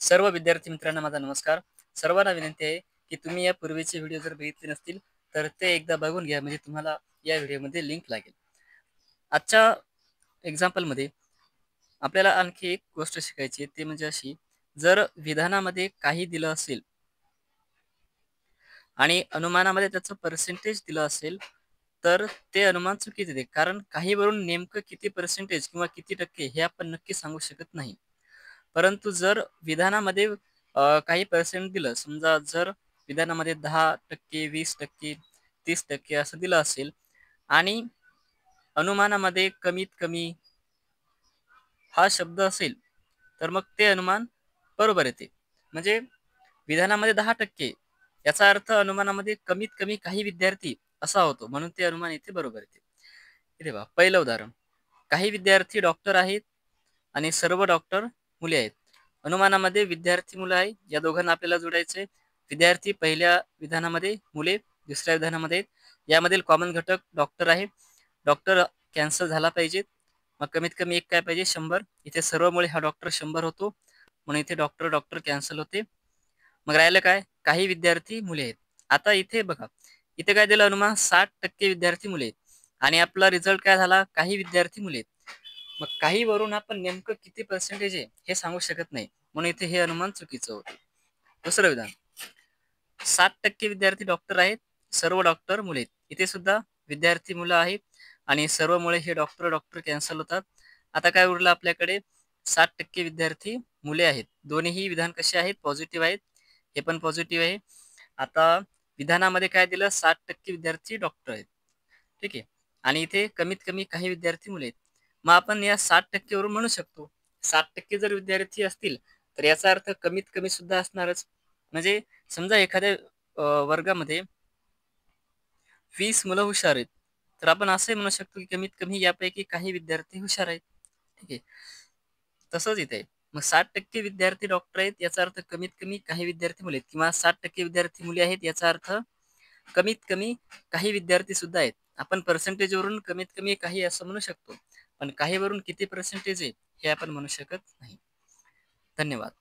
सर्व विद्यार्थी मित्रांना माझा नमस्कार. सर्वांना विनंती आहे, की तुम्ही यापूर्वीचे व्हिडिओ जर बघितले नसतील, तर ते एकदा बघून घ्या. म्हणजे तुम्हाला या व्हिडिओमध्ये लिंक लागेल. आजच्या एक्झाम्पलमध्ये आपल्याला आणखी एक गोष्ट शिकायची आहे, ती म्हणजे अशी, जर विधानामध्ये काही दिलं असेल आणि अनुमानामध्ये त्याचं पर्सेंटेज दिलं असेल, तर ते अनुमान चुकीचे आहे. कारण काहीवरून नेमकं किती पर्सेंटेज किंवा किती टक्के हे आपण नक्की सांगू शकत नाही. परंतु जर विधानामध्ये काही पर्सेंट दिलं, समजा जर विधानामध्ये 10% 20% 30% असं दिलं असेल आणि अनुमानामध्ये कमीत कमी हा शब्द असेल, तर मग ते अनुमान बरोबर येते. म्हणजे विधानामध्ये 10% याचा अर्थ अनुमानामध्ये कमीत कमी काही विद्यार्थी असा होतो. म्हणून ते अनुमान इथे बरोबर येते. इथे पहा पहिलं उदाहरण. काही विद्यार्थी डॉक्टर आहेत आणि सर्व डॉक्टर मुले आहेत. अनुमानामध्ये विद्यार्थी मुलं आहे. या दोघांना आपल्याला जोडायचे. विद्यार्थी पहिल्या विधानामध्ये, मुले दुसऱ्या विधानामध्ये आहेत. यामधील कॉमन घटक डॉक्टर आहे. डॉक्टर कॅन्सल झाला पाहिजे. मग कमीत कमी एक काय पाहिजे 100. इथे सर्वमुळे हा डॉक्टर 100 होतो. म्हणून इथे डॉक्टर डॉक्टर कॅन्सल होते. मग राहिलं काय? काही विद्यार्थी मुले आहेत. आता इथे बघा. इथे काय दिलं अनुमान 60% विद्यार्थी मुले आहेत. आणि आपला रिझल्ट काय झाला? काही विद्यार्थी मुले आहेत. मग काही वरून आपण नेमकं किती पर्सेंटेज आहे हे सांगू शकत नाही. म्हणून इथे हे अनुमान चुकीचं होतं. दुसरं विधान. 60% विद्यार्थी डॉक्टर आहेत. सर्व डॉक्टर मुले आहेत. इथे सुद्धा विद्यार्थी मुलं आहेत आणि सर्व मुळे हे डॉक्टर डॉक्टर कॅन्सल होतात. आता काय उरलं आपल्याकडे? 60% विद्यार्थी मुले आहेत. दोन्हीही विधान कसे आहेत? पॉझिटिव्ह आहेत. हे पण पॉझिटिव्ह आहे. आता विधानामध्ये काय दिलं? 60% विद्यार्थी डॉक्टर आहेत. ठीक आहे. आणि इथे कमीत कमी काही विद्यार्थी मुले आहेत. मग आपण या 60% वरून म्हणू शकतो. 60% जर विद्यार्थी असतील, तर याचा अर्थ कमीत कमी सुद्धा असणारच. म्हणजे समजा एखाद्या वर्गामध्ये 20 मुलं हुशार आहेत. तर आपण असंही म्हणू शकतो, की कमीत कमी यापैकी काही विद्यार्थी हुशार आहेत. ठीक आहे. तसंच इथे आहे. मग 60% विद्यार्थी डॉक्टर आहेत, याचा अर्थ कमीत कमी काही विद्यार्थी मुले आहेत किंवा 60% विद्यार्थी मुली आहेत, याचा अर्थ कमीत कमी काही विद्यार्थी सुद्धा आहेत. आपण पर्सेंटेजवरून कमीत कमी काही असं म्हणू शकतो. पण काही वरून किती पर्सेंटेज आहे, हे आपण म्हणू शकत नाही. धन्यवाद.